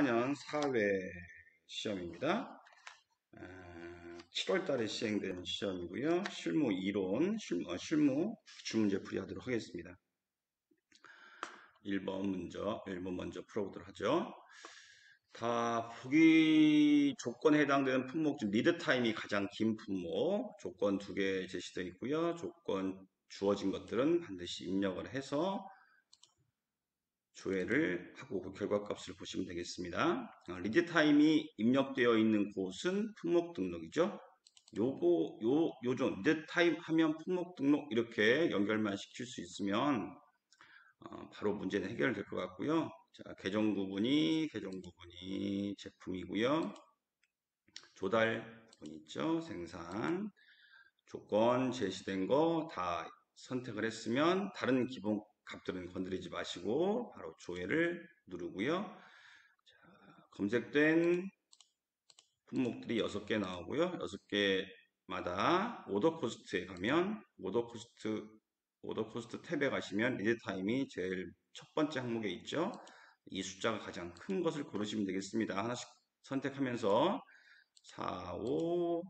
2024년 사회 시험입니다. 7월 달에 시행된 시험이고요. 실무 이론, 실무 주문제 풀이하도록 하겠습니다. 1번 먼저 풀어보도록 하죠. 다 보기 조건에 해당되는 품목 중 리드 타임이 가장 긴 품목, 조건 2개 제시되어 있고요. 조건 주어진 것들은 반드시 입력을 해서 조회를 하고 그 결과값을 보시면 되겠습니다. 리드 타임이 입력되어 있는 곳은 품목 등록이죠. 요즘 리드 타임 하면 품목 등록 이렇게 연결만 시킬 수 있으면 바로 문제는 해결될 것 같고요. 자, 계정 구분이 제품이고요. 조달 부분 있죠. 생산 조건 제시된 거 다 선택을 했으면 다른 기본 값들은 건드리지 마시고 바로 조회를 누르고요. 자, 검색된 품목들이 6개 나오고요. 6개마다 오더 코스트에 가면 오더 코스트 탭에 가시면 리드 타임이 제일 첫 번째 항목에 있죠. 이 숫자가 가장 큰 것을 고르시면 되겠습니다. 하나씩 선택하면서 4, 5,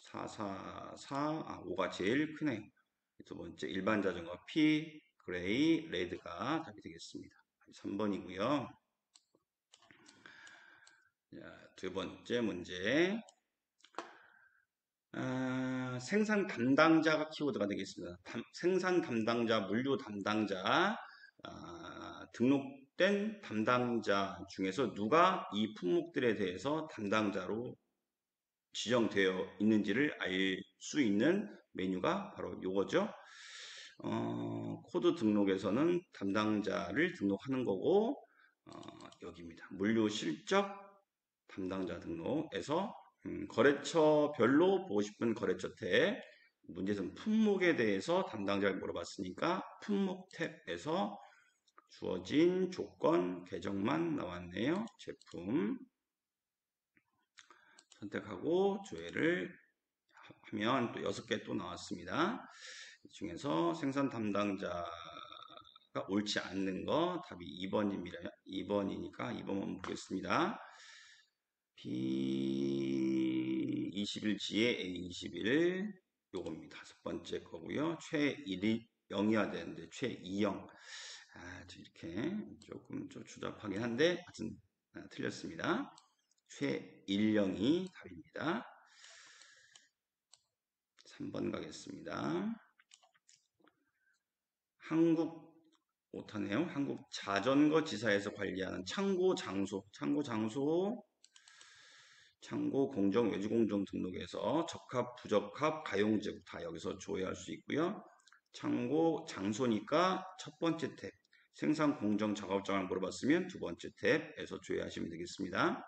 4, 4, 4, 5가 제일 크네요. 두 번째 일반 자전거 P, 그레이, 레드가 답이 되겠습니다. 3번이고요. 두 번째 문제. 생산 담당자가 키워드가 되겠습니다. 생산 담당자, 물류 담당자, 등록된 담당자 중에서 누가 이 품목들에 대해서 담당자로 지정되어 있는지를 알 수 있는 메뉴가 바로 요거죠. 코드 등록에서는 담당자를 등록하는 거고, 여기입니다. 물류 실적 담당자 등록에서 거래처별로 보고 싶은 거래처 탭, 문제에서는 품목에 대해서 담당자를 물어봤으니까 품목 탭에서 주어진 조건 계정만 나왔네요. 제품 선택하고 조회를 하면 또 6개 또 나왔습니다. 이 중에서 생산 담당자가 옳지 않는 거 답이 2번입니다. 2번이니까 2번만 보겠습니다. B21G에 A21 요겁니다. 5번째 거고요. 최1이 0이어야 되는데 최2형 이렇게 조금 좀 주잡하긴 한데 하여튼 틀렸습니다. 최1형이 답입니다. 3번 가겠습니다. 한국 자전거 지사에서 관리하는 창고 공정, 외주 공정 등록에서 적합, 부적합, 가용재고 다 여기서 조회할 수 있고요. 창고 장소니까 첫 번째 탭, 생산 공정 작업장을 물어봤으면 두 번째 탭에서 조회하시면 되겠습니다.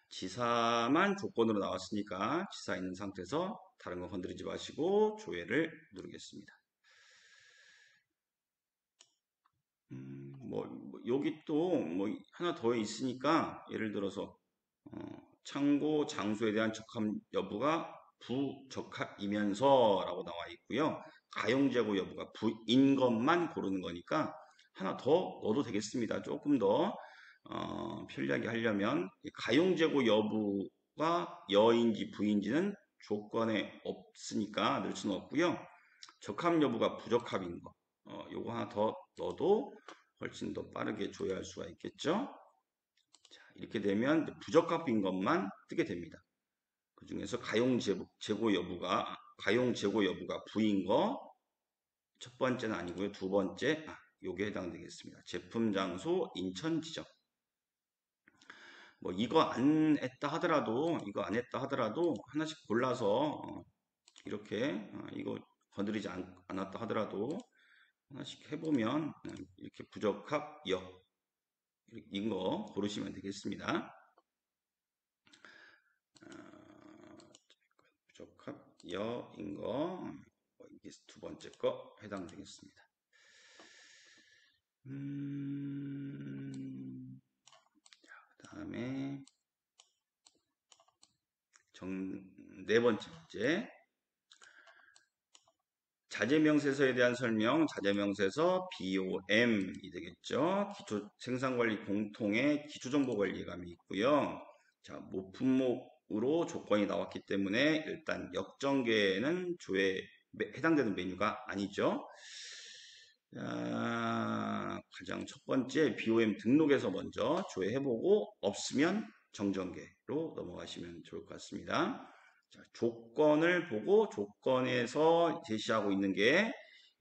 지사만 조건으로 나왔으니까 지사 있는 상태에서 다른 거 건드리지 마시고 조회를 누르겠습니다. 여기 또 하나 더 있으니까 예를 들어서 창고 장소에 대한 적합 여부가 부적합이면서 라고 나와 있고요. 가용재고 여부가 부인 것만 고르는 거니까 하나 더 넣어도 되겠습니다. 조금 더 편리하게 하려면 가용재고 여부가 여인지 부인지는 조건에 없으니까 넣을 수는 없고요. 적합 여부가 부적합인 거 요거 하나 더 넣어도 훨씬 더 빠르게 조회할 수가 있겠죠. 자, 이렇게 되면 부적합인 것만 뜨게 됩니다. 그 중에서 가용 재고 여부가 부인 거 첫 번째는 아니고요. 두 번째 요게 해당되겠습니다. 제품 장소 인천 지점. 이거 안 했다 하더라도 하나씩 골라서 이렇게 이거 건드리지 않았다 하더라도 하나씩 해보면 이렇게 부적합 인 거 고르시면 되겠습니다. 부적합 여인 거 이게 두 번째 거 해당되겠습니다. 그 다음에 네 번째 문제. 자재명세서에 대한 설명, 자재명세서 BOM이 되겠죠. 기초 생산관리 공통의 기초정보관리감이 있고요. 자, 모품목으로 조건이 나왔기 때문에 일단 역전개는 조회에 해당되는 메뉴가 아니죠. 가장 첫 번째 BOM 등록에서 먼저 조회해보고 없으면 정전개로 넘어가시면 좋을 것 같습니다. 자, 조건을 보고 조건에서 제시하고 있는 게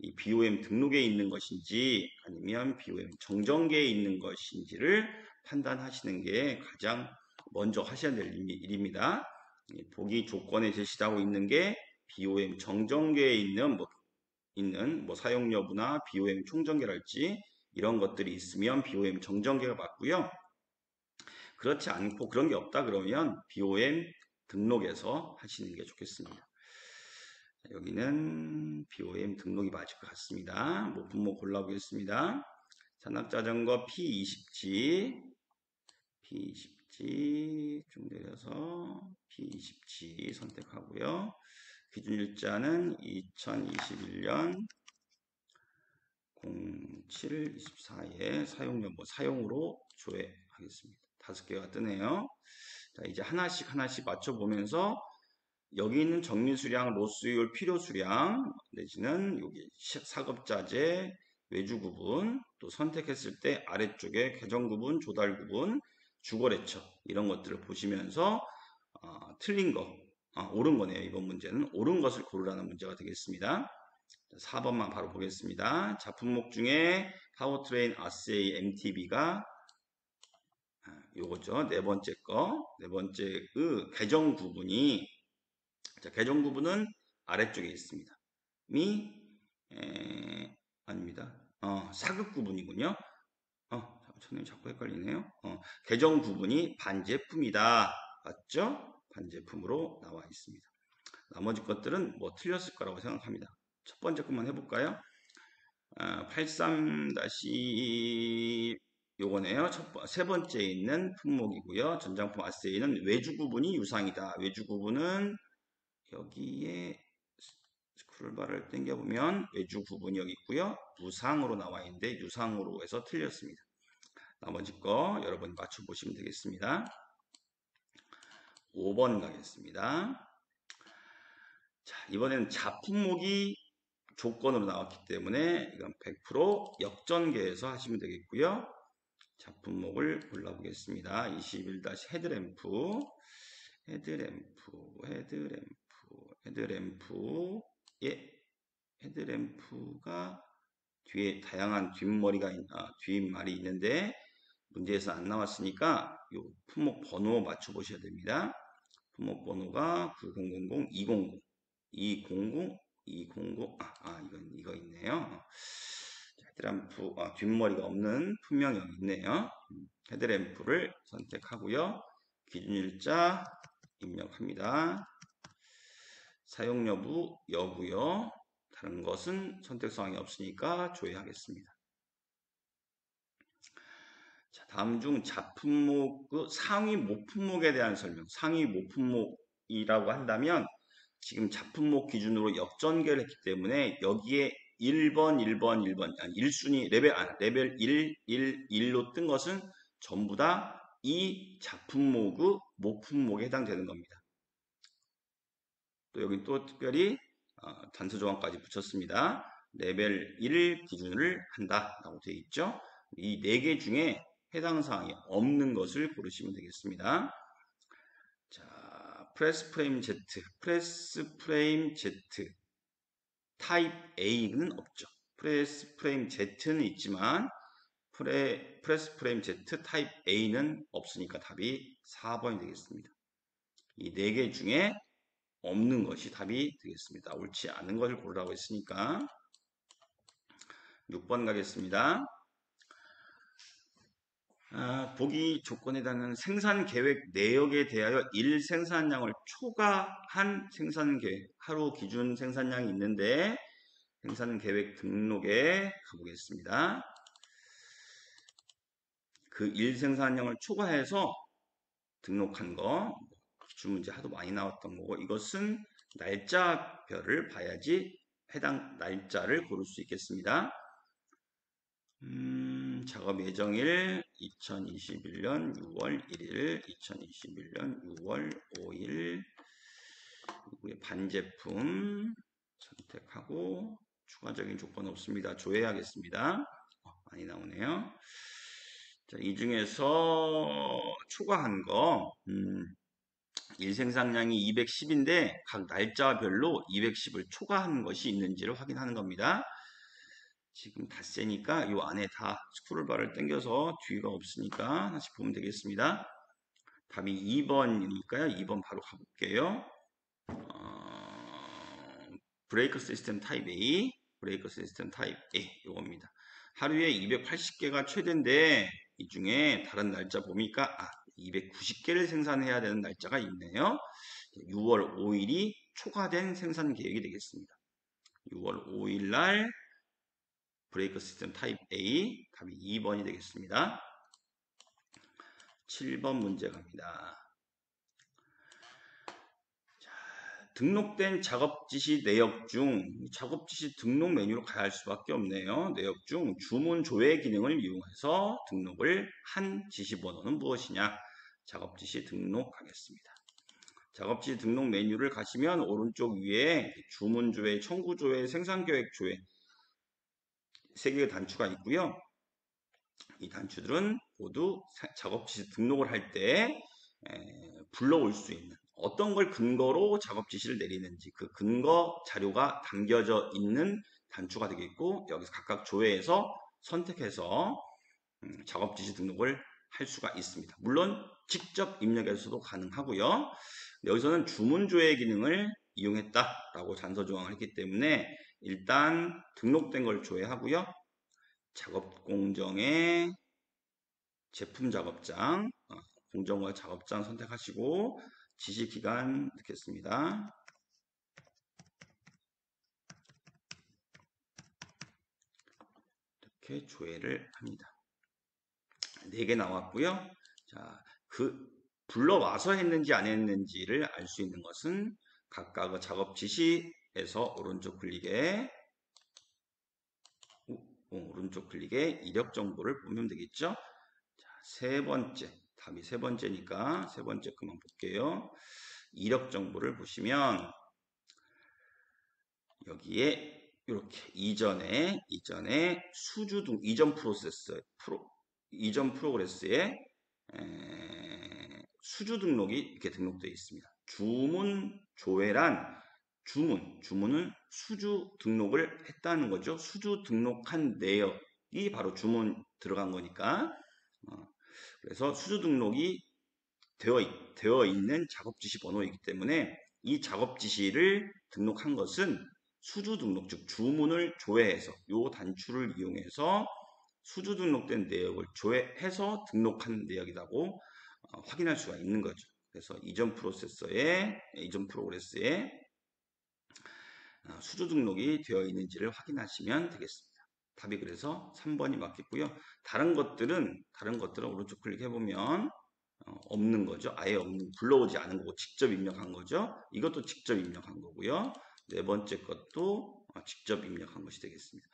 이 BOM 등록에 있는 것인지 아니면 BOM 정전개에 있는 것인지를 판단하시는 게 가장 먼저 하셔야 될 일입니다. 보기 조건에 제시하고 있는 게 BOM 정전개에 있는 사용 여부나 BOM 총전개랄지 이런 것들이 있으면 BOM 정전개가 맞고요. 그렇지 않고 그런 게 없다 그러면 BOM 등록에서 하시는 게 좋겠습니다. 여기는 BOM 등록이 맞을 것 같습니다. 모품목 골라보겠습니다. 산악자전거 P20G 쭉 내려서 P20G 선택하고요. 기준일자는 2021년 0724에 사용으로 조회하겠습니다. 5개가 뜨네요. 자, 이제 하나씩 맞춰보면서 여기 있는 정리수량, 로스율, 필요수량 내지는 여기 사급자재, 외주구분, 또 선택했을 때 아래쪽에 개정구분, 조달구분, 주거래처 이런 것들을 보시면서 틀린 거, 옳은 거네요. 이번 문제는 옳은 것을 고르라는 문제가 되겠습니다. 4번만 바로 보겠습니다. 작품목 중에 파워트레인 RCA MTB가 요거죠. 네 번째 거. 네 번째 개정 구분이 개정 구분은 아래쪽에 있습니다. 아닙니다. 사급 구분이군요. 저는 자꾸 헷갈리네요. 개정 구분이 반제품이다. 맞죠? 반제품으로 나와 있습니다. 나머지 것들은 뭐 틀렸을 거라고 생각합니다. 첫 번째 것만 해볼까요? 83- 요거네요. 세 번째에 있는 품목이고요. 전장품 RCA는 외주 구분이 유상이다. 외주 구분은 여기에 스크롤바를 당겨보면 외주 구분이 여기 있고요. 무상으로 나와 있는데 유상으로 해서 틀렸습니다. 나머지 거 여러분 맞춰보시면 되겠습니다. 5번 가겠습니다. 자, 이번에는 자품목이 조건으로 나왔기 때문에 이건 100% 역전개해서 하시면 되겠고요. 작품목을 골라보겠습니다. 21-헤드램프, 헤드램프가 뒤에 다양한 뒷말이 있는데 문제에서 안 나왔으니까 이 품목 번호 맞춰보셔야 됩니다. 품목 번호가 9000, 200, 200, 이거 있네요. 헤드램프, 뒷머리가 없는 품명이 여기 있네요. 헤드램프를 선택하고요. 기준일자 입력합니다. 사용 여부 여고요. 다른 것은 선택사항이 없으니까 조회하겠습니다. 자, 다음 중 자품목, 상위 모품목에 대한 설명. 상위 모품목이라고 한다면 지금 자품목 기준으로 역전개를 했기 때문에 여기에 1번, 1순위, 레벨 1, 1로 뜬 것은 전부 다 이 자품목의 모품목에 해당되는 겁니다. 또 여기 또 특별히 단서 조항까지 붙였습니다. 레벨 1 기준을 한다라고 되어 있죠. 이 4개 중에 해당 사항이 없는 것을 고르시면 되겠습니다. 자, 프레스 프레임 Z 타입 A는 없죠. 프레스 프레임 Z는 있지만 프레스 프레임 Z 타입 A는 없으니까 답이 4번이 되겠습니다. 이 4개 중에 없는 것이 답이 되겠습니다. 옳지 않은 것을 고르라고 했으니까 6번 가겠습니다. 보기 조건에 따른 생산 계획 내역에 대하여 일 생산량을 초과한 생산 계획, 하루 기준 생산량이 있는데 생산 계획 등록에 가보겠습니다. 그 일 생산량을 초과해서 등록한 거, 기출 문제 하도 많이 나왔던 거고 이것은 날짜별을 봐야지 해당 날짜를 고를 수 있겠습니다. 작업 예정일 2021년 6월 1일, 2021년 6월 5일, 반제품 선택하고 추가적인 조건 없습니다. 조회하겠습니다. 많이 나오네요. 자, 이 중에서 초과한 거 일생산량이 210인데 각 날짜별로 210을 초과한 것이 있는지를 확인하는 겁니다. 지금 닷새니까 이 안에 다 스크롤바를 당겨서 뒤가 없으니까 하나씩 보면 되겠습니다. 답이 2번이니까요. 2번 바로 가볼게요. 브레이크 시스템 타입 A, 브레이크 시스템 타입 A 이겁니다. 하루에 280개가 최대인데 이 중에 다른 날짜 보니까 290개를 생산해야 되는 날짜가 있네요. 6월 5일이 초과된 생산 계획이 되겠습니다. 6월 5일 날 브레이크 시스템 타입 A 답이 2번이 되겠습니다. 7번 문제 갑니다. 등록된 작업 지시 내역 중 작업 지시 등록 메뉴로 가야 할 수밖에 없네요. 내역 중 주문 조회 기능을 이용해서 등록을 한 지시 번호는 무엇이냐? 작업 지시 등록하겠습니다. 작업 지시 등록 메뉴를 가시면 오른쪽 위에 주문 조회, 청구 조회, 생산 계획 조회 3개의 단추가 있고요. 이 단추들은 모두 작업 지시 등록을 할 때 불러올 수 있는 어떤 걸 근거로 작업 지시를 내리는지 그 근거 자료가 담겨져 있는 단추가 되겠고 여기서 각각 조회해서 선택해서 작업 지시 등록을 할 수가 있습니다. 물론 직접 입력해서도 가능하고요. 여기서는 주문 조회 기능을 이용했다라고 단서 조항을 했기 때문에 일단 등록된 걸 조회하고요. 작업 공정의 제품 작업장, 공정과 작업장 선택하시고 지시 기간 넣겠습니다. 이렇게 조회를 합니다. 4개 나왔고요. 자, 불러와서 했는지 안 했는지를 알 수 있는 것은 각각의 작업 지시에서 오른쪽 클릭에 이력 정보를 보면 되겠죠. 자, 3번째, 답이 3번째니까 3번째 그만 볼게요. 이력 정보를 보시면 여기에 이렇게 이전에 이전 프로그레스에 수주 등록이 이렇게 등록되어 있습니다. 주문 조회란 주문은 수주 등록을 했다는 거죠. 수주 등록한 내역이 바로 주문 들어간 거니까. 그래서 수주 등록이 되어 있는 작업 지시 번호이기 때문에 이 작업 지시를 등록한 것은 수주 등록, 즉 주문을 조회해서 이 단추를 이용해서 수주 등록된 내역을 조회해서 등록한 내역이라고 확인할 수가 있는 거죠. 그래서 이전 프로그레스에 수주 등록이 되어 있는지를 확인하시면 되겠습니다. 답이 그래서 3번이 맞겠고요. 다른 것들은 오른쪽 클릭해보면 없는 거죠. 아예 없는, 불러오지 않은 거고 직접 입력한 거죠. 이것도 직접 입력한 거고요. 4번째 것도 직접 입력한 것이 되겠습니다.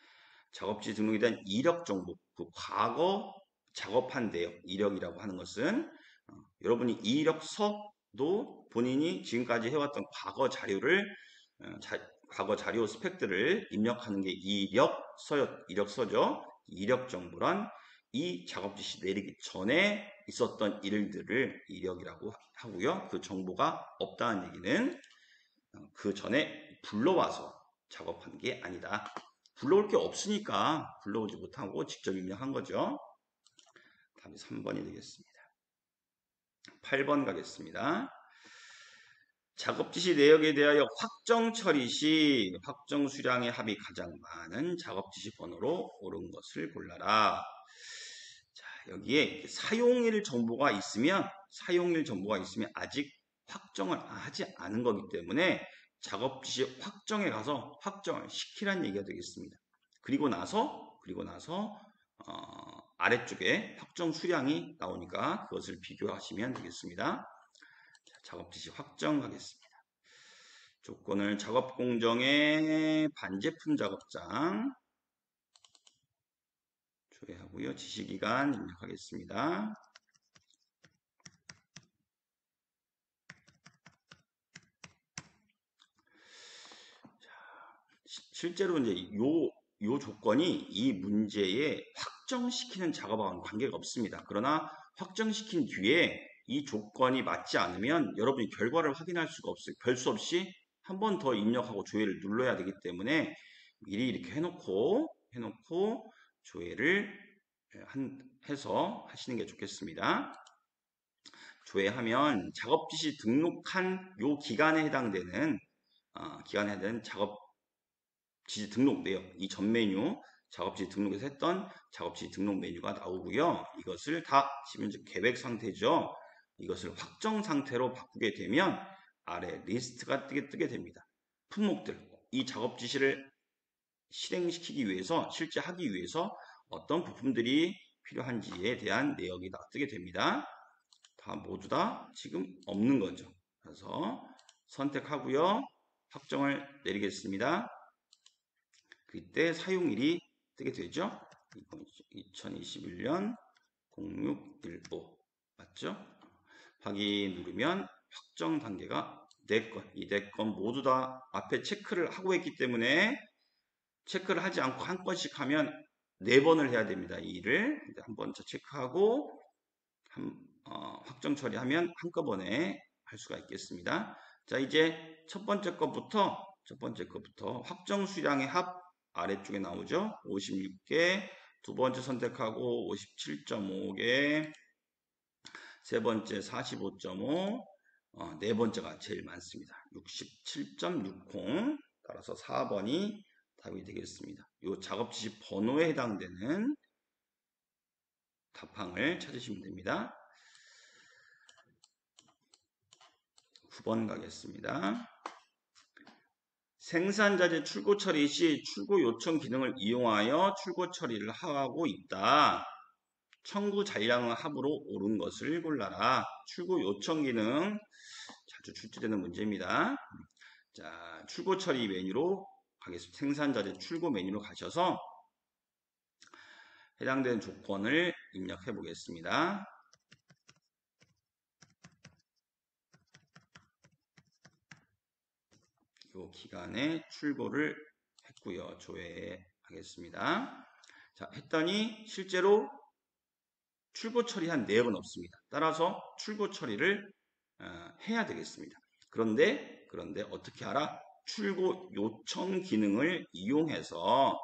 작업지 등록에 대한 이력 정보, 그 과거 작업한 내역, 이력이라고 하는 것은 여러분이 이력서도 본인이 지금까지 해왔던 과거 자료 스펙들을 입력하는 게 이력서죠. 이력 정보란 이 작업 지시 내리기 전에 있었던 일들을 이력이라고 하고요. 그 정보가 없다는 얘기는 그 전에 불러와서 작업한 게 아니다. 불러올 게 없으니까 불러오지 못하고 직접 입력한 거죠. 답이 3번이 되겠습니다. 8번 가겠습니다. 작업 지시 내역에 대하여 확정 처리 시 확정 수량의 합이 가장 많은 작업 지시 번호로 옳은 것을 골라라. 자, 여기에 사용일 정보가 있으면 아직 확정을 하지 않은 거기 때문에 작업 지시 확정에 가서 확정을 시키라는 얘기가 되겠습니다. 그리고 나서 아래쪽에 확정 수량이 나오니까 그것을 비교하시면 되겠습니다. 자, 작업 지시 확정하겠습니다. 조건을 작업 공정의 반제품 작업장 조회하고요. 지시기간 입력하겠습니다. 실제로 이제 요 조건이 이 문제에 확정시키는 작업하고는 관계가 없습니다. 그러나 확정시킨 뒤에 이 조건이 맞지 않으면 여러분이 결과를 확인할 수가 없어요. 별 수 없이 한 번 더 입력하고 조회를 눌러야 되기 때문에 미리 이렇게 해놓고 조회를 해서 하시는 게 좋겠습니다. 조회하면 작업 지시 등록한 요 기간에 해당되는 작업 지시 등록 내역, 이 전 메뉴, 작업지 등록에서 했던 작업지 등록 메뉴가 나오고요. 이것을 다 지금 이제 계획 상태죠. 이것을 확정 상태로 바꾸게 되면 아래 리스트가 뜨게 됩니다. 품목들, 이 작업 지시를 실행시키기 위해서, 실제 하기 위해서 어떤 부품들이 필요한지에 대한 내역이 뜨게 됩니다. 모두 다 지금 없는 거죠. 그래서 선택하고요. 확정을 내리겠습니다. 그때 사용일이 뜨게 되죠. 2021년 0615 맞죠? 확인 누르면 확정 단계가 4건, 이 4건 모두 다 앞에 체크를 하고 했기 때문에 체크를 하지 않고 한 건씩 하면 4번을 해야 됩니다. 이 일을 한번 체크하고 확정 처리하면 한꺼번에 할 수가 있겠습니다. 자, 이제 첫 번째 것부터 확정 수량의 합 아래쪽에 나오죠. 56개, 두 번째 선택하고 57.5개, 세 번째 45.5, 네 번째가 제일 많습니다. 67.60. 따라서 4번이 답이 되겠습니다. 이 작업 지시 번호에 해당되는 답항을 찾으시면 됩니다. 9번 가겠습니다. 생산자재 출고 처리 시 출고 요청 기능을 이용하여 출고 처리를 하고 있다. 청구 잔량의 합으로 옳은 것을 골라라. 출고 요청 기능 자주 출제되는 문제입니다. 자, 출고 처리 메뉴로 가겠습니다. 생산자재 출고 메뉴로 가셔서 해당되는 조건을 입력해 보겠습니다. 이 기간에 출고를 했고요. 조회하겠습니다. 자, 했더니 실제로 출고 처리한 내역은 없습니다. 따라서 출고 처리를 해야 되겠습니다. 그런데 어떻게 하라? 출고 요청 기능을 이용해서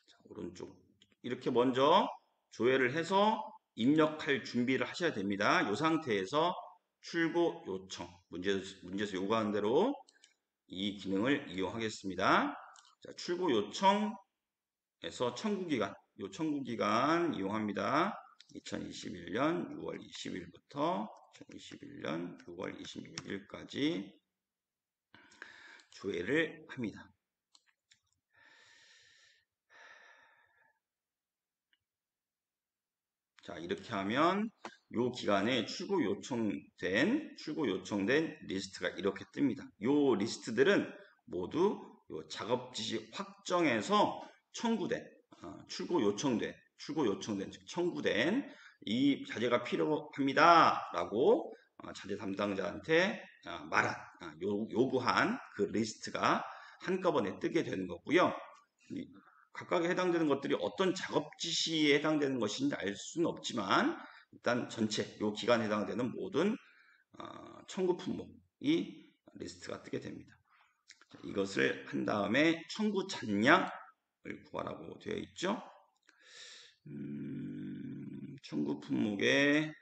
자, 오른쪽 이렇게 먼저 조회를 해서 입력할 준비를 하셔야 됩니다. 이 상태에서 출고 요청 문제에서 요구하는 대로 이 기능을 이용하겠습니다. 자, 출고 요청에서 청구기간, 요 청구기간 이용합니다. 2021년 6월 20일부터 2021년 6월 26일까지 조회를 합니다. 자, 이렇게 하면 요 기간에 출고 요청된 리스트가 이렇게 뜹니다. 요 리스트들은 모두 요 작업 지시 확정에서 청구된 출고 요청된 청구된 이 자재가 필요합니다 라고 자재 담당자한테 요구한 그 리스트가 한꺼번에 뜨게 되는 거고요. 각각에 해당되는 것들이 어떤 작업 지시에 해당되는 것인지 알 수는 없지만 일단 전체 요 기간에 해당되는 모든 청구 품목이 리스트가 뜨게 됩니다. 이것을 한 다음에 청구 잔량을 구하라고 되어 있죠. 청구 품목에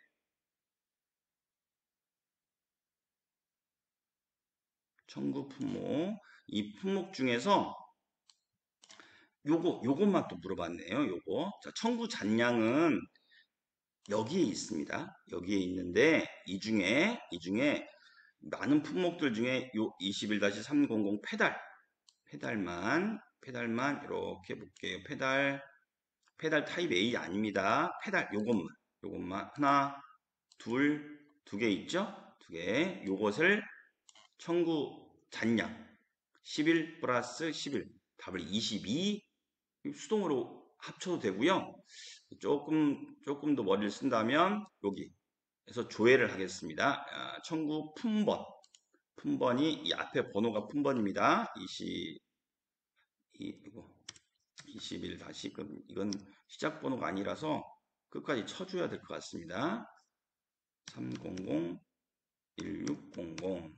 이 품목 중에서 요것만 또 물어봤네요. 자, 청구 잔량은 여기에 있습니다. 여기에 있는데 이 중에 많은 품목들 중에 요 21-300 페달만 이렇게 볼게요. 페달 타입 A 아닙니다. 페달 요것만 하나, 두 개 있죠? 두 개. 요것을 청구 잔량 11 플러스 11. 답을 22 수동으로 합쳐도 되고요. 조금 더 머리를 쓴다면 여기에서 조회를 하겠습니다. 청구 품번. 품번이 이 앞에 번호가 품번입니다. 21 다시 이건 시작 번호가 아니라서 끝까지 쳐줘야 될 것 같습니다. 300 1600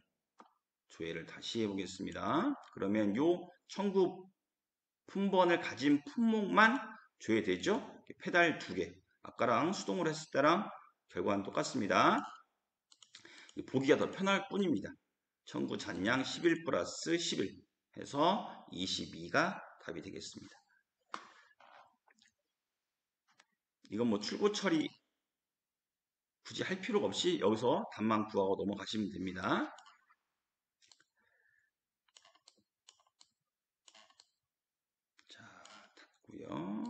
조회를 다시 해보겠습니다. 그러면 요 청구 품번을 가진 품목만 조회되죠? 페달 2개. 아까랑 수동으로 했을 때랑 결과는 똑같습니다. 보기가 더 편할 뿐입니다. 청구 잔량 11 플러스 11 해서 22가 답이 되겠습니다. 이건 뭐 출고 처리 굳이 할 필요가 없이 여기서 답만 구하고 넘어가시면 됩니다. 자, 닫고요.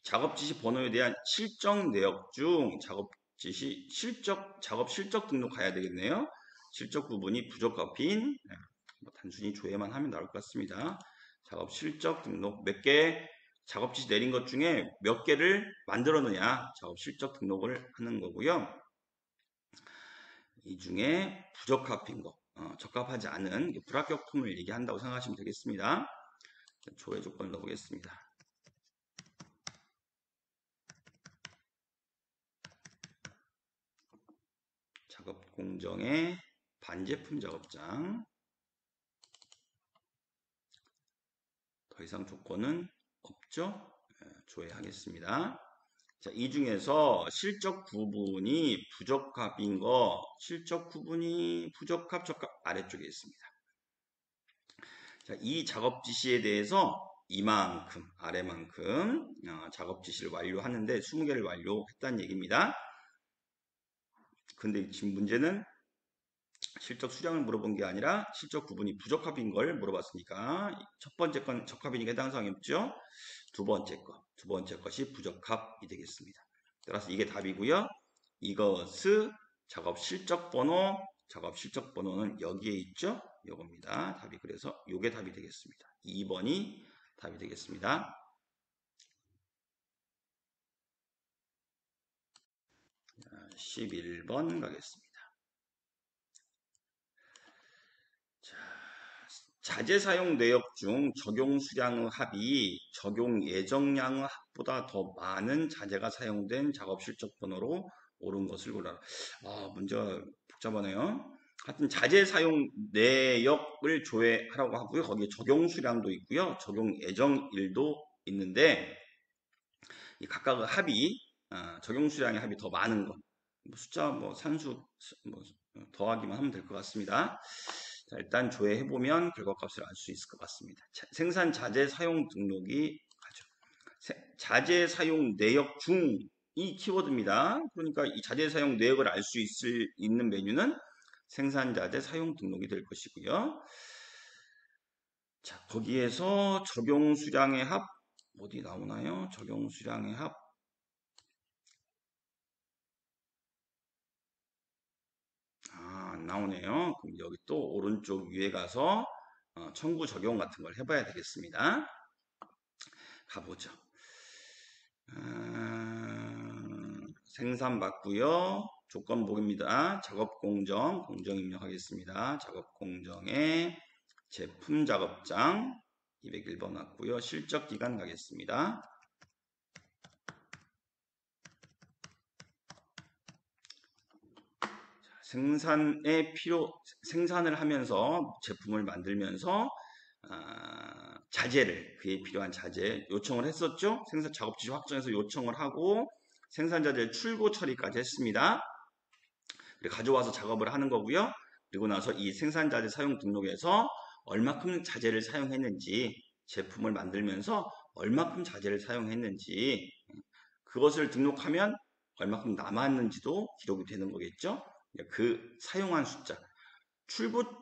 작업 지시 번호에 대한 실적 내역 중 작업 실적 등록 가야 되겠네요. 실적 부분이 부적합인 단순히 조회만 하면 나올 것 같습니다. 작업 실적 등록 몇 개 작업 지시 내린 것 중에 몇 개를 만들었느냐 작업 실적 등록을 하는 거고요. 이 중에 부적합인 거, 적합하지 않은 불합격품을 얘기한다고 생각하시면 되겠습니다. 조회 조건을 넣어보겠습니다. 작업 공정의 반제품 작업장. 더 이상 조건은 없죠? 조회하겠습니다. 자, 이 중에서 실적 구분이 부적합인 거, 실적 구분이 부적합, 적합 아래쪽에 있습니다. 자, 이 작업 지시에 대해서 이만큼, 아래만큼 작업 지시를 완료하는데 20개를 완료했다는 얘기입니다. 근데 지금 문제는 실적 수량을 물어본 게 아니라 실적 구분이 부적합인 걸 물어봤으니까 첫 번째 건 적합이니까 해당 사항이 없죠. 두 번째 것이 부적합이 되겠습니다. 따라서 이게 답이고요. 이것은 작업 실적 번호는 여기에 있죠. 요겁니다. 답이 그래서 요게 답이 되겠습니다. 2번이 답이 되겠습니다. 11번 가겠습니다. 자재 사용 내역 중 적용 수량의 합이 적용 예정량의 합보다 더 많은 자재가 사용된 작업 실적 번호로 옳은 것을 골라라. 문제가 복잡하네요. 하여튼 자재 사용 내역을 조회하라고 하고요. 거기에 적용 수량도 있고요. 적용 예정일도 있는데 이 각각의 합이 적용 수량의 합이 더 많은 것. 숫자 산수 더하기만 하면 될 것 같습니다. 자, 일단 조회해보면 결과값을 알 수 있을 것 같습니다. 생산 자재 사용 등록이 가죠. 자재 사용 내역 중이 키워드입니다. 그러니까 이 자재 사용 내역을 알 수 있는 메뉴는 생산 자재 사용 등록이 될 것이고요. 자, 거기에서 적용 수량의 합 어디 나오나요? 적용 수량의 합 안 나오네요. 그럼 여기 또 오른쪽 위에 가서 청구 적용 같은 걸 해봐야 되겠습니다. 가보죠. 생산 맞고요. 조건 보기입니다. 작업 공정 입력하겠습니다. 작업 공정에 제품 작업장 201번 맞고요. 실적 기간 가겠습니다. 생산을 하면서 제품을 만들면서 자재를 그에 필요한 자재 요청을 했었죠. 생산 작업 지시 확정해서 요청을 하고 생산 자재 출고 처리까지 했습니다. 가져와서 작업을 하는 거고요. 그리고 나서 이 생산 자재 사용 등록에서 얼마큼 자재를 사용했는지 제품을 만들면서 얼마큼 자재를 사용했는지 그것을 등록하면 얼마큼 남았는지도 기록이 되는 거겠죠. 그 사용한 숫자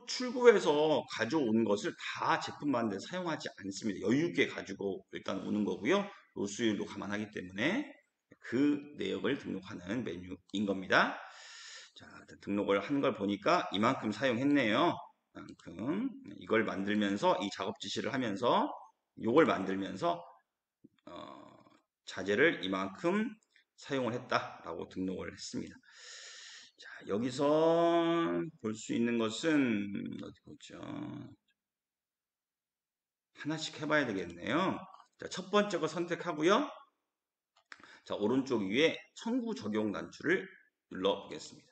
출고해서 가져온 것을 다 제품 만드는 데 사용하지 않습니다. 여유 있게 가지고 일단 오는 거고요. 로스율도 감안하기 때문에 그 내역을 등록하는 메뉴인 겁니다. 자, 등록을 한 걸 보니까 이만큼 사용했네요. 만큼 이걸 만들면서 이 작업 지시를 하면서 요걸 만들면서 자재를 이만큼 사용을 했다라고 등록을 했습니다. 자, 여기서 볼 수 있는 것은 어디 보죠? 하나씩 해봐야 되겠네요. 자, 첫 번째 거 선택하고요. 자, 오른쪽 위에 청구 적용 단추를 눌러 보겠습니다.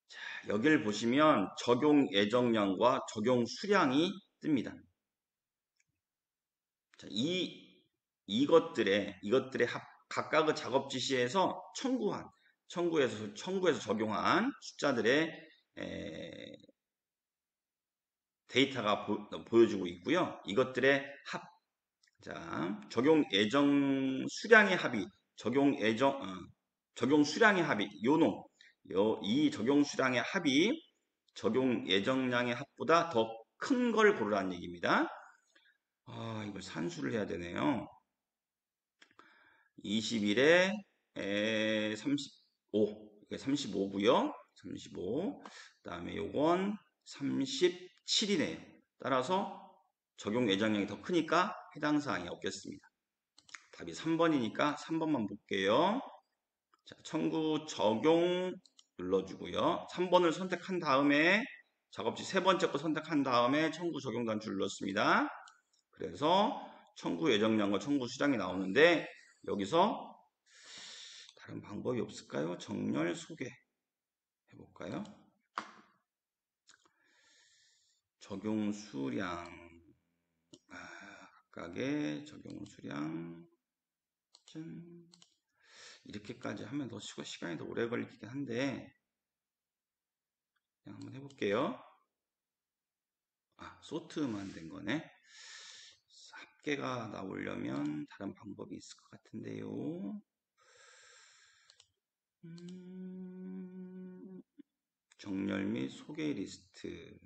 자, 여기를 보시면 적용 예정량과 적용 수량이 뜹니다. 자, 이것들의 각각의 작업 지시에서 청구해서 적용한 숫자들의 데이터가 보여주고 있고요. 이것들의 합, 자, 적용 예정 수량의 합이 적용 수량의 합이 이 적용 수량의 합이 적용 예정량의 합보다 더 큰 걸 고르라는 얘기입니다. 이걸 산수를 해야 되네요. 21에 35, 35고요. 35. 그 다음에 요건 37이네요. 따라서 적용 예정량이 더 크니까 해당 사항이 없겠습니다. 답이 3번이니까 3번만 볼게요. 자, 청구 적용 눌러주고요. 3번을 선택한 다음에 작업지 세 번째 거 선택한 다음에 청구 적용 단추 눌렀습니다. 그래서 청구 예정량과 청구 수량이 나오는데 여기서 다른 방법이 없을까요? 정렬 소개 해볼까요? 적용 수량 각각의 적용 수량 이렇게까지 하면 더 시간이 더 오래 걸리긴 한데 그냥 한번 해볼게요. 소트만 된 거네. 합계가 나오려면 다른 방법이 있을 것 같은데요. 정렬 및 소개 리스트.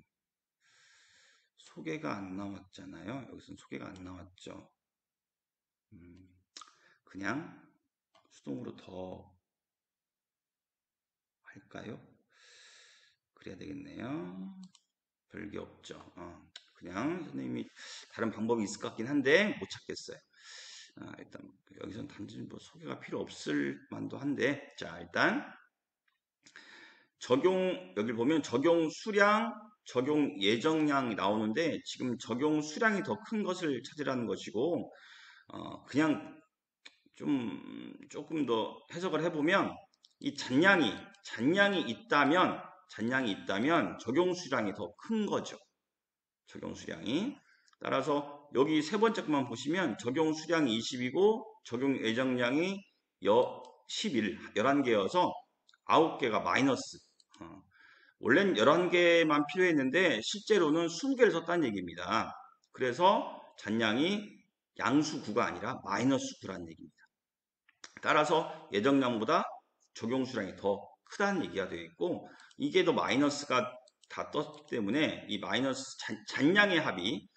소개가 안 나왔잖아요. 여기서는 소개가 안 나왔죠. 그냥 수동으로 더 할까요? 그래야 되겠네요. 별게 없죠. 그냥 선생님이 다른 방법이 있을 것 같긴 한데 못 찾겠어요. 일단 여기서는 단지 뭐 소개가 필요 없을 만도 한데 자 일단 여기 보면 적용 수량, 적용 예정량이 나오는데 지금 적용 수량이 더 큰 것을 찾으라는 것이고 그냥 조금 더 해석을 해보면 이 잔량이 있다면 적용 수량이 더 큰 거죠. 적용 수량이. 따라서 여기 세 번째 것만 보시면 적용 수량이 20이고 적용 예정량이 11개여서 9개가 마이너스. 원래는 11개만 필요했는데 실제로는 20개를 썼다는 얘기입니다. 그래서 잔량이 양수 9가 아니라 마이너스 9라는 얘기입니다. 따라서 예정량보다 적용 수량이 더 크다는 얘기가 되어 있고 이게 더 마이너스가 다 떴기 때문에 이 마이너스 잔량의 합이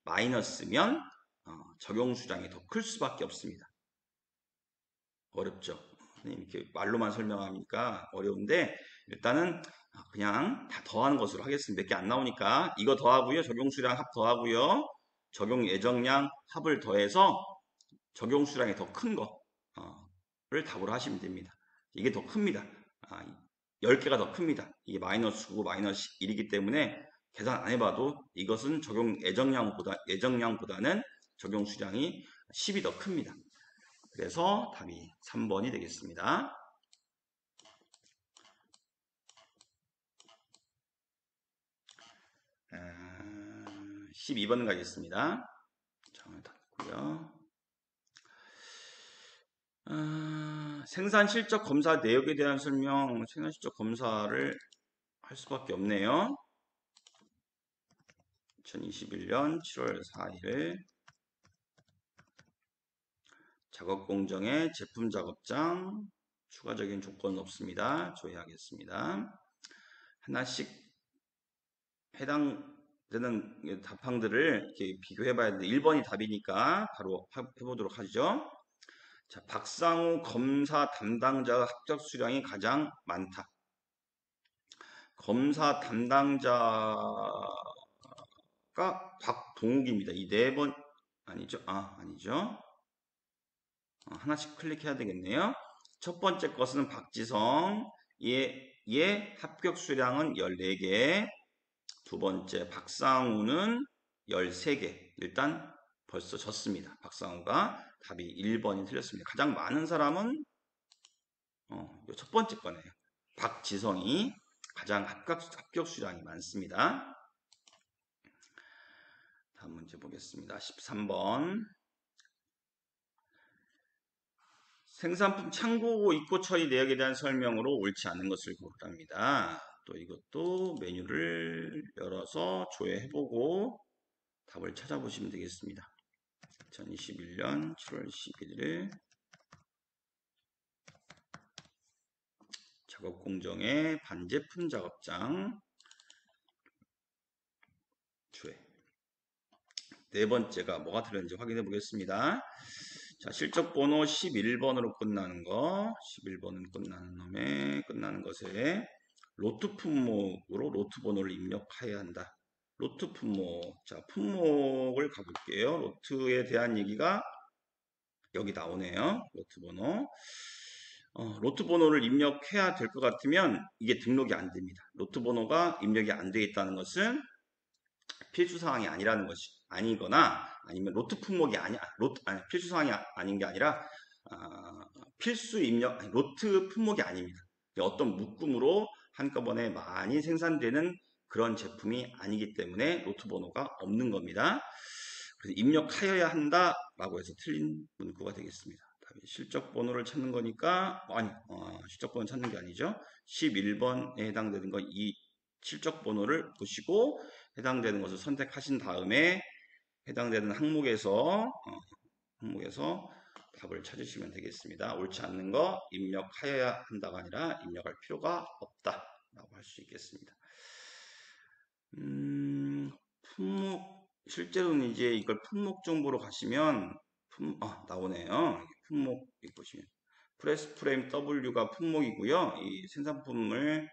마이너스면 적용 수량이 더 클 수밖에 없습니다. 어렵죠? 이렇게 말로만 설명하니까 어려운데 일단은 그냥 다 더하는 것으로 하겠습니다. 몇 개 안 나오니까 이거 더하고요. 적용 수량 합 더하고요. 적용 예정량 합을 더해서 적용 수량이 더 큰 거를 답으로 하시면 됩니다. 이게 더 큽니다. 10개가 더 큽니다. 이게 마이너스 9, 마이너스 1이기 때문에 계산 안 해봐도 이것은 적용 예정량보다는 적용 수량이 10이 더 큽니다. 그래서 답이 3번이 되겠습니다. 12번 가겠습니다. 장을 닫고요. 생산 실적 검사 내역에 대한 설명, 생산 실적 검사를 할 수밖에 없네요. 2021년 7월 4일 작업 공정의 제품 작업장 추가적인 조건 없습니다. 조회하겠습니다. 하나씩 해당되는 답항들을 이렇게 비교해 봐야 되는데 1번이 답이니까 바로 해보도록 하죠. 자, 박상우 검사 담당자의 합격 수량이 가장 많다. 검사 담당자가 곽동욱입니다. 이 네 번, 아니죠? 아니죠. 하나씩 클릭해야 되겠네요. 첫 번째 것은 박지성. 얘 합격 수량은 14개. 두 번째 박상우는 13개. 일단 벌써 졌습니다. 박상우가 답이 1번이 틀렸습니다. 가장 많은 사람은 첫 번째 거네요. 박지성이 가장 합격 수량이 많습니다. 다음 문제 보겠습니다. 13번. 생산품 창고 입고 처리 내역에 대한 설명으로 옳지 않은 것을 고르랍니다. 또 이것도 메뉴를 열어서 조회해보고 답을 찾아보시면 되겠습니다. 2021년 7월 11일 작업 공정의 반제품 작업장 조회. 네 번째가 뭐가 들었는지 확인해 보겠습니다. 자, 실적 번호 11번으로 끝나는 거, 11번은 끝나는 것에 로트 품목으로 로트 번호를 입력해야 한다. 로트 품목. 자, 품목을 가볼게요. 로트에 대한 얘기가 여기 나오네요. 로트 번호. 로트 번호를 입력해야 될 것 같으면 이게 등록이 안 됩니다. 로트 번호가 입력이 안 되어 있다는 것은 필수 사항이 아니라는 것이 아니거나 아니면 로트 품목이 필수 사항이 아닌 게 아니라 필수 입력 로트 품목이 아닙니다. 어떤 묶음으로 한꺼번에 많이 생산되는 그런 제품이 아니기 때문에 로트 번호가 없는 겁니다. 그래서 입력하여야 한다라고 해서 틀린 문구가 되겠습니다. 실적 번호를 찾는 거니까 실적 번호 찾는 게 아니죠. 11번에 해당되는 거 이 실적 번호를 보시고 해당되는 것을 선택하신 다음에 해당되는 항목에서 답을 찾으시면 되겠습니다. 옳지 않는 거 입력하여야 한다가 아니라 입력할 필요가 없다라고 할 수 있겠습니다. 품목 실제로는 이제 이걸 품목 정보로 가시면 나오네요. 품목 보시면 프레스 프레임 W가 품목이고요. 이 생산품을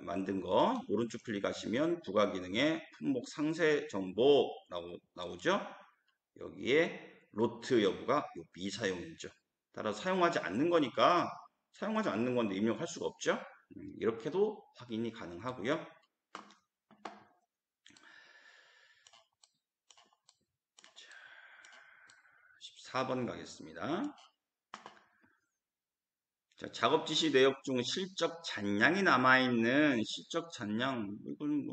만든 거 오른쪽 클릭하시면 부가 기능에 품목 상세 정보 나오죠. 여기에 로트 여부가 미사용이죠. 따라서 사용하지 않는 거니까 사용하지 않는 건데 입력할 수가 없죠. 이렇게도 확인이 가능하고요. 자, 14번 가겠습니다. 자, 작업 지시 내역 중 실적 잔량이 남아있는 실적 잔량, 이건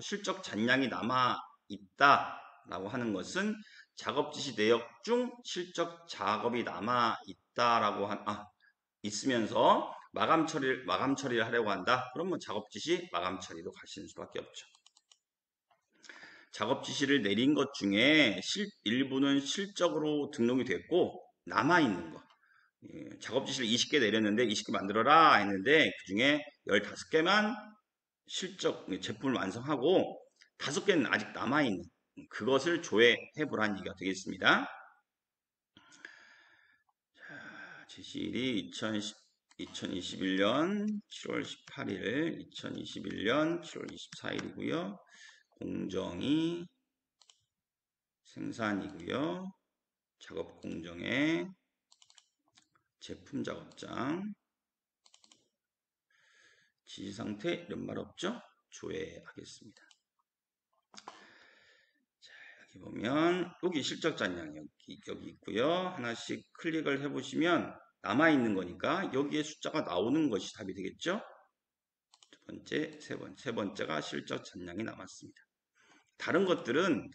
실적 잔량이 남아있다라고 하는 것은 작업 지시 내역 중 실적 작업이 남아있다라고 있으면서 마감 처리를 하려고 한다. 그러면 작업 지시 마감 처리로 가시는 수밖에 없죠. 작업 지시를 내린 것 중에 일부는 실적으로 등록이 됐고 남아있는 거. 작업 지시를 20개 내렸는데 20개 만들어라 했는데 그 중에 15개만 실적 제품을 완성하고 5개는 아직 남아있는 그것을 조회해 보라는 얘기가 되겠습니다. 자, 지시일이 2021년 7월 18일 2021년 7월 24일이고요. 공정이 생산이고요. 작업 공정에 제품 작업장 지시 상태 이런 말 없죠? 조회하겠습니다. 자, 여기 보면 여기 실적 잔량 여기 있고요. 하나씩 클릭을 해보시면 남아있는 거니까 여기에 숫자가 나오는 것이 답이 되겠죠? 두 번째, 세 번째가 실적 잔량이 남았습니다. 다른 것들은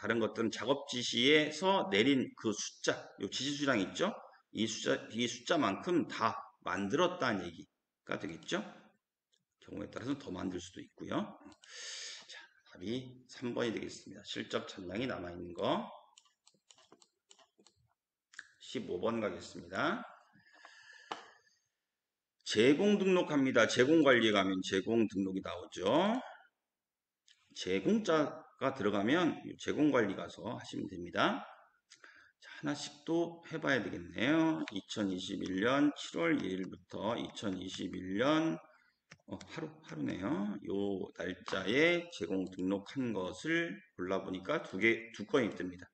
작업 지시에서 내린 그 숫자, 요 지시 수량 있죠? 이 숫자만큼 다 만들었다는 얘기가 되겠죠? 경우에 따라서 더 만들 수도 있고요. 자, 답이 3번이 되겠습니다. 실적 잔량이 남아있는 거. 15번 가겠습니다. 제공 등록합니다. 제공 관리에 가면 제공 등록이 나오죠. 제공자가 들어가면 제공 관리 가서 하시면 됩니다. 자, 하나씩 또 해봐야 되겠네요. 2021년 7월 1일부터 2021년 하루네요. 요 날짜에 제공 등록한 것을 골라보니까 두 건이 뜹니다.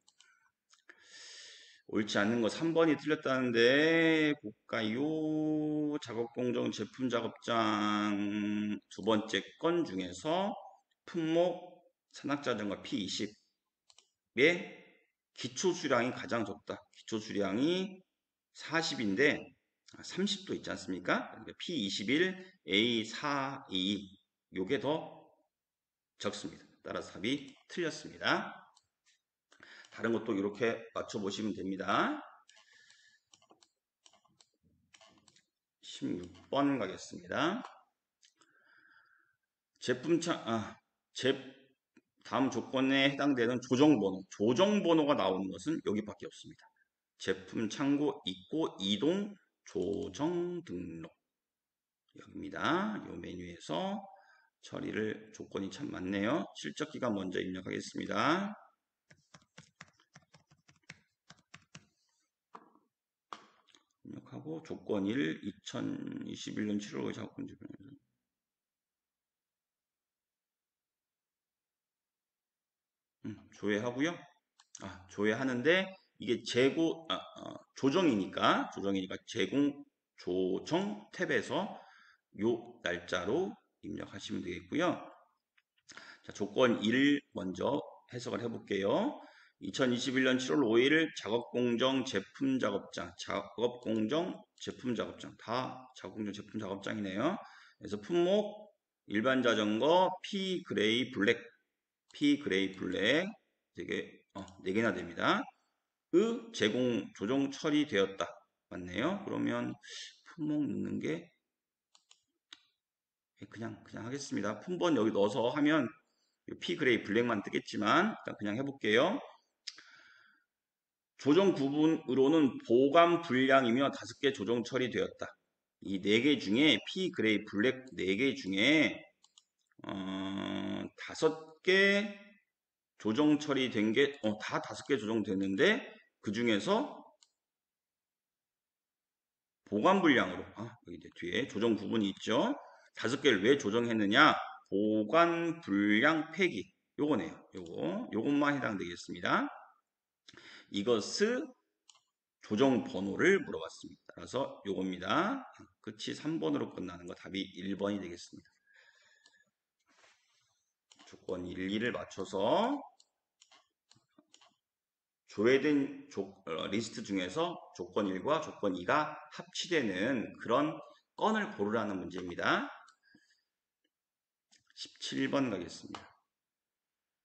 옳지 않는 거 3번이 틀렸다는데 볼까요? 작업공정 제품 작업장 두 번째 건 중에서 품목 산악자전거 P20의 기초 수량이 가장 적다. 기초 수량이 40인데 30도 있지 않습니까? 그러니까 P21, A42 요게 더 적습니다. 따라서 답이 틀렸습니다. 다른 것도 이렇게 맞춰보시면 됩니다. 16번 가겠습니다. 다음 조건에 해당되는 조정번호가 나오는 것은 여기밖에 없습니다. 제품 창고 입고 이동 조정 등록 여기입니다. 이 메뉴에서 처리를 조건이 참 많네요. 실적 기간 먼저 입력하겠습니다. 입력하고 조건 1, 2021년 7월 작업금지 조회하고요. 조회하는데 이게 조정이니까 제공 조정 탭에서 요 날짜로 입력하시면 되겠고요. 자, 조건 1 먼저 해석을 해볼게요. 2021년 7월 5일 작업공정 제품작업장 다 작업공정 제품작업장이네요. 그래서 품목 일반 자전거 P 그레이 블랙 되게 4개나 됩니다. 제공 조정 처리되었다. 맞네요. 그러면 품목 넣는 게 그냥 하겠습니다. 품번 여기 넣어서 하면 P 그레이 블랙만 뜨겠지만 일단 그냥 해볼게요. 조정 구분으로는 보관 불량이며 5개 조정 처리되었다. 이 4개 중에 P 그레이 블랙 4개 중에 5개 조정 처리된 게 다 5개 조정됐는데 그 중에서 보관 불량으로 여기 뒤에 조정 구분이 있죠. 5개를 왜 조정했느냐? 보관 불량 폐기 요거네요. 요것만 해당되겠습니다. 이것을 조정 번호를 물어봤습니다. 따라서 요겁니다. 끝이 3번으로 끝나는 거 답이 1번이 되겠습니다. 조건 1, 2를 맞춰서 조회된 리스트 중에서 조건 1과 조건 2가 합치되는 그런 건을 고르라는 문제입니다. 17번 가겠습니다.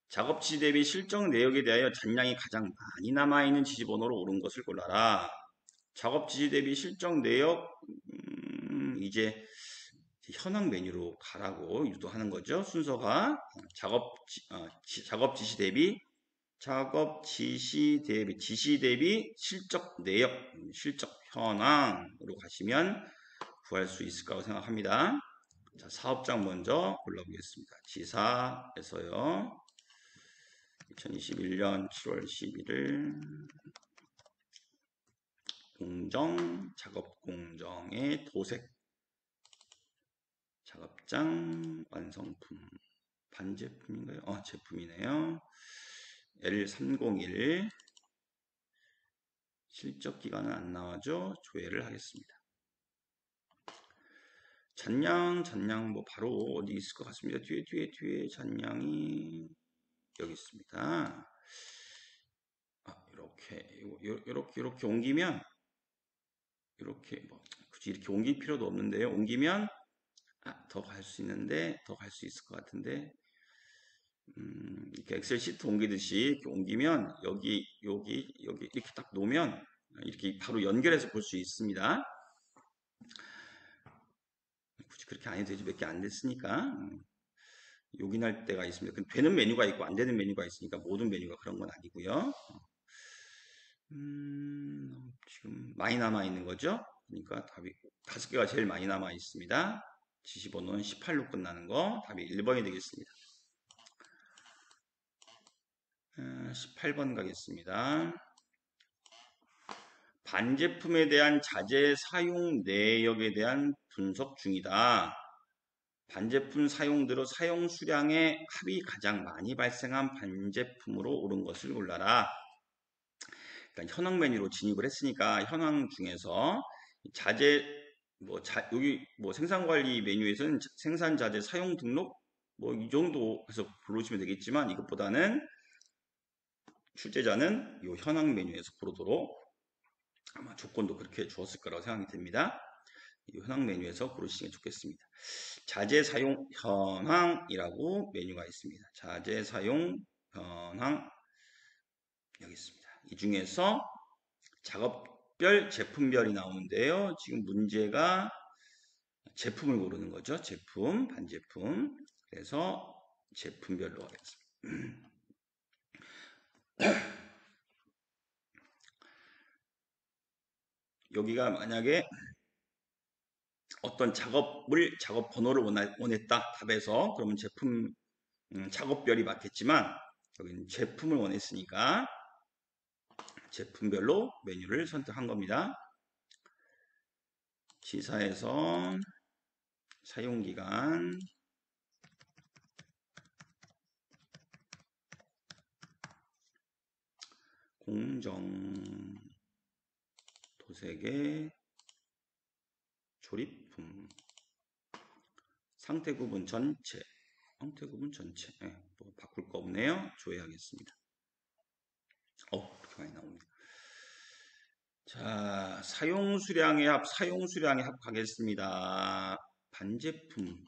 작업지 대비 실적 내역에 대하여 잔량이 가장 많이 남아있는 지시번호로 옳은 것을 골라라. 작업지 대비 실적 내역 이제 현황 메뉴로 가라고 유도하는 거죠. 순서가 작업 지시 대비 지시 대비 실적 내역 실적 현황으로 가시면 구할 수 있을 거라고 생각합니다. 자, 사업장 먼저 골라보겠습니다. 지사에서요. 2021년 7월 11일 작업 공정의 도색 작업장 완성품 반제품인가요? 제품이네요. L301 실적 기간은 안 나와죠. 조회를 하겠습니다. 잔량 뭐 바로 어디 있을 것 같습니다. 뒤에 잔량이 여기 있습니다. 이렇게 옮기면 이렇게 뭐 굳이 이렇게 옮길 필요도 없는데요. 옮기면 더 갈 수 있는데 더 갈 수 있을 것 같은데 이렇게 엑셀 시트 옮기듯이 이렇게 옮기면 여기 이렇게 딱 놓으면 이렇게 바로 연결해서 볼 수 있습니다. 굳이 그렇게 안 해도 되지 몇 개 안 됐으니까 요긴할 때가 있습니다. 되는 메뉴가 있고 안 되는 메뉴가 있으니까 모든 메뉴가 그런 건 아니고요. 지금 많이 남아 있는 거죠. 그러니까 답이 5개가 제일 많이 남아 있습니다. 지시번호는 18로 끝나는 거 답이 1번이 되겠습니다. 18번 가겠습니다. 반제품에 대한 자재 사용 내역에 대한 분석 중이다. 반제품 사용대로 사용 수량의 합이 가장 많이 발생한 반제품으로 옳은 것을 골라라. 그러니까 현황 메뉴로 진입을 했으니까 현황 중에서 자재 여기 생산 관리 메뉴에서는 생산 자재 사용 등록 이 정도 해서 부르시면 되겠지만 이것보다는 출제자는 이 현황 메뉴에서 고르도록 아마 조건도 그렇게 주었을 거라고 생각이 됩니다. 이 현황 메뉴에서 고르시는 게 좋겠습니다. 자재 사용 현황이라고 메뉴가 있습니다. 자재 사용 현황 여기 있습니다. 이 중에서 작업별, 제품별이 나오는데요. 지금 문제가 제품을 고르는 거죠. 제품, 반제품. 그래서 제품별로 하겠습니다. 여기가 만약에 어떤 작업 번호를 원했다. 답에서 그러면 제품 작업별이 맞겠지만 여기는 제품을 원했으니까 제품별로 메뉴를 선택한 겁니다. 지사에서 사용기간 공정 도색의 조립품 상태 구분 전체 네, 뭐 바꿀 거 없네요. 조회하겠습니다. 그렇게 많이 나옵니다. 자, 사용 수량의 합 가겠습니다.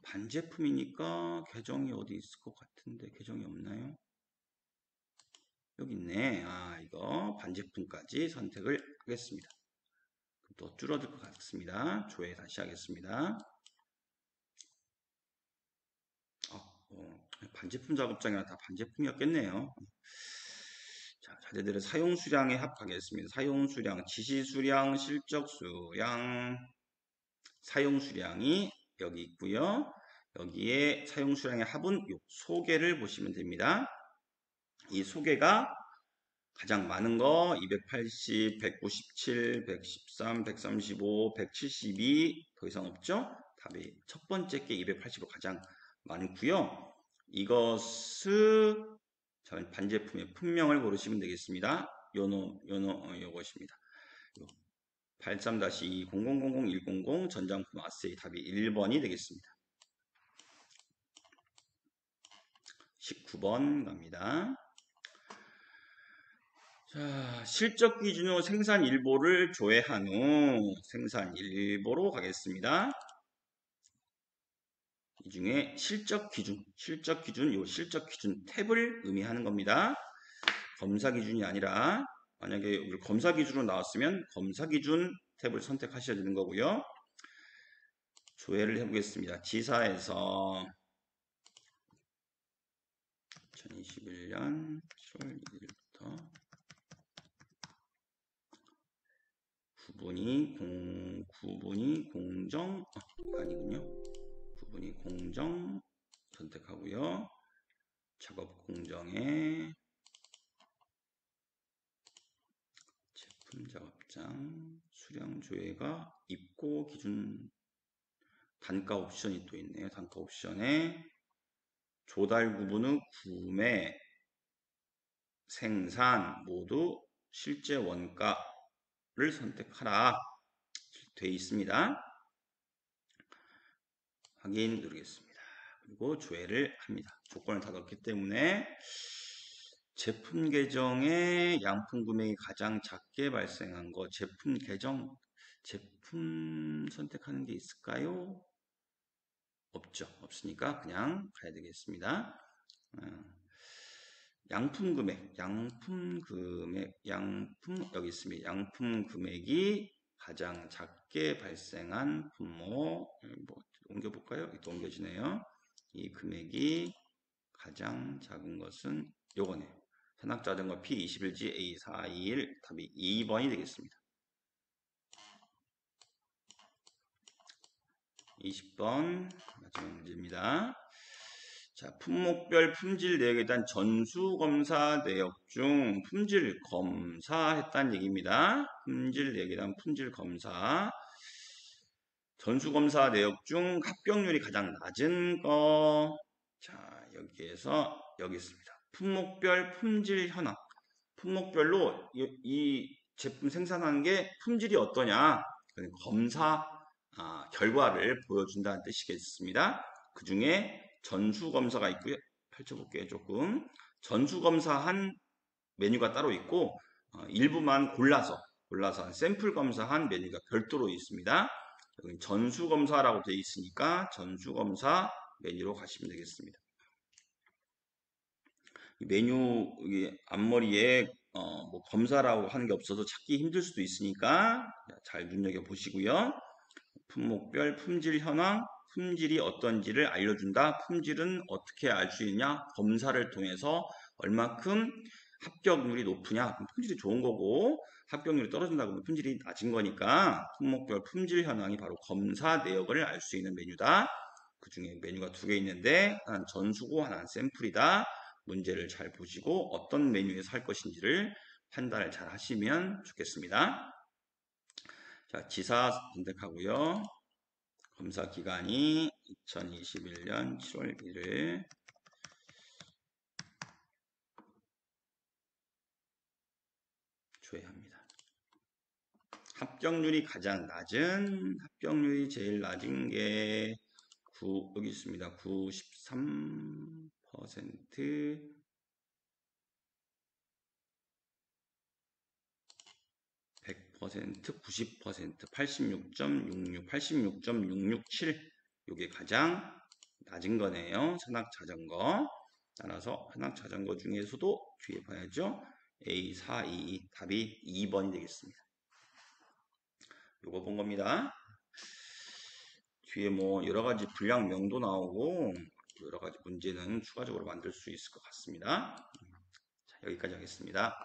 반제품이니까 계정이 어디 있을 것 같은데 계정이 없나요? 여기 있네. 이거 반제품까지 선택을 하겠습니다. 또 줄어들 것 같습니다. 조회 다시 하겠습니다. 반제품 작업장이라 다 반제품이었겠네요. 자, 자재들의 사용 수량에 합하겠습니다. 사용 수량, 지시 수량, 실적 수량, 사용 수량이 여기 있고요. 여기에 사용 수량의 합은 요 소개를 보시면 됩니다. 이 소개가 가장 많은 거 280, 197, 113, 135, 172 더 이상 없죠? 답이 첫 번째 게 280으로 가장 많고요. 이것을 반제품의 품명을 고르시면 되겠습니다. 요것입니다. 83-200001000 전장품 아세이 답이 1번이 되겠습니다. 19번 갑니다. 자, 실적 기준으로 생산 일보를 조회한 후 생산 일보로 가겠습니다. 이 중에 실적 기준 탭을 의미하는 겁니다. 검사 기준이 아니라 만약에 검사 기준으로 나왔으면 검사 기준 탭을 선택하셔야 되는 거고요. 조회를 해보겠습니다. 지사에서 2021년 7월 1일부터 구분이 공정 아니군요. 구분이 공정 선택하고요. 작업 공정에 제품 작업장 수량 조회가 입고 기준 단가 옵션이 또 있네요. 단가 옵션에 조달 구분 후 구매, 생산 모두 실제 원가를 선택하라 되어 있습니다. 확인 누르겠습니다. 그리고 조회를 합니다. 조건을 다 넣었기 때문에 제품 계정에 양품 금액이 가장 작게 발생한 거 제품 계정 제품 선택하는 게 있을까요? 없죠. 없으니까 그냥 가야 되겠습니다. 양품 금액 여기 있습니다. 양품 금액이 가장 작게 발생한 분모 옮겨볼까요? 또 옮겨지네요. 이 금액이 가장 작은 것은 요거네요. 산악자전거 P21G A421 답이 2번이 되겠습니다. 20번 마지막 문제입니다. 자, 품목별 품질 내역에 대한 전수검사 내역 중 품질 검사했다는 얘기입니다. 품질 내역에 대한 품질 검사 전수검사 내역 중 합격률이 가장 낮은 거. 자, 여기에서 여기 있습니다. 품목별 품질 현황. 품목별로 이 제품 생산하는 게 품질이 어떠냐. 검사 결과를 보여준다는 뜻이겠습니다. 그 중에 전수검사가 있고요. 펼쳐볼게요, 조금. 전수검사한 메뉴가 따로 있고, 일부만 골라서 한 샘플 검사한 메뉴가 별도로 있습니다. 여기 전수검사라고 되어 있으니까 전수검사 메뉴로 가시면 되겠습니다. 이 메뉴 앞머리에 뭐 검사라고 하는 게 없어서 찾기 힘들 수도 있으니까 잘 눈여겨보시고요. 품목별 품질 현황, 품질이 어떤지를 알려준다. 품질은 어떻게 알 수 있냐? 검사를 통해서 얼마큼 합격률이 높으냐? 그럼 품질이 좋은 거고 합격률이 떨어진다 그러면 품질이 낮은 거니까 품목별 품질 현황이 바로 검사 내역을 알 수 있는 메뉴다. 그 중에 메뉴가 두 개 있는데 하나는 전수고 하나는 샘플이다. 문제를 잘 보시고 어떤 메뉴에서 할 것인지를 판단을 잘 하시면 좋겠습니다. 자, 지사 선택하고요. 검사 기간이 2021년 7월 1일. 조회합니다. 합격률이 가장 낮은, 합격률이 제일 낮은 게 여기 있습니다. 93%, 100%, 90%, 86.66, 86.667 이게 가장 낮은 거네요. 산학자전거. 따라서 산학자전거 중에서도 뒤에 봐야죠. A422 답이 2번이 되겠습니다. 요거 본 겁니다. 뒤에 뭐 여러 가지 분량명도 나오고 여러 가지 문제는 추가적으로 만들 수 있을 것 같습니다. 자, 여기까지 하겠습니다.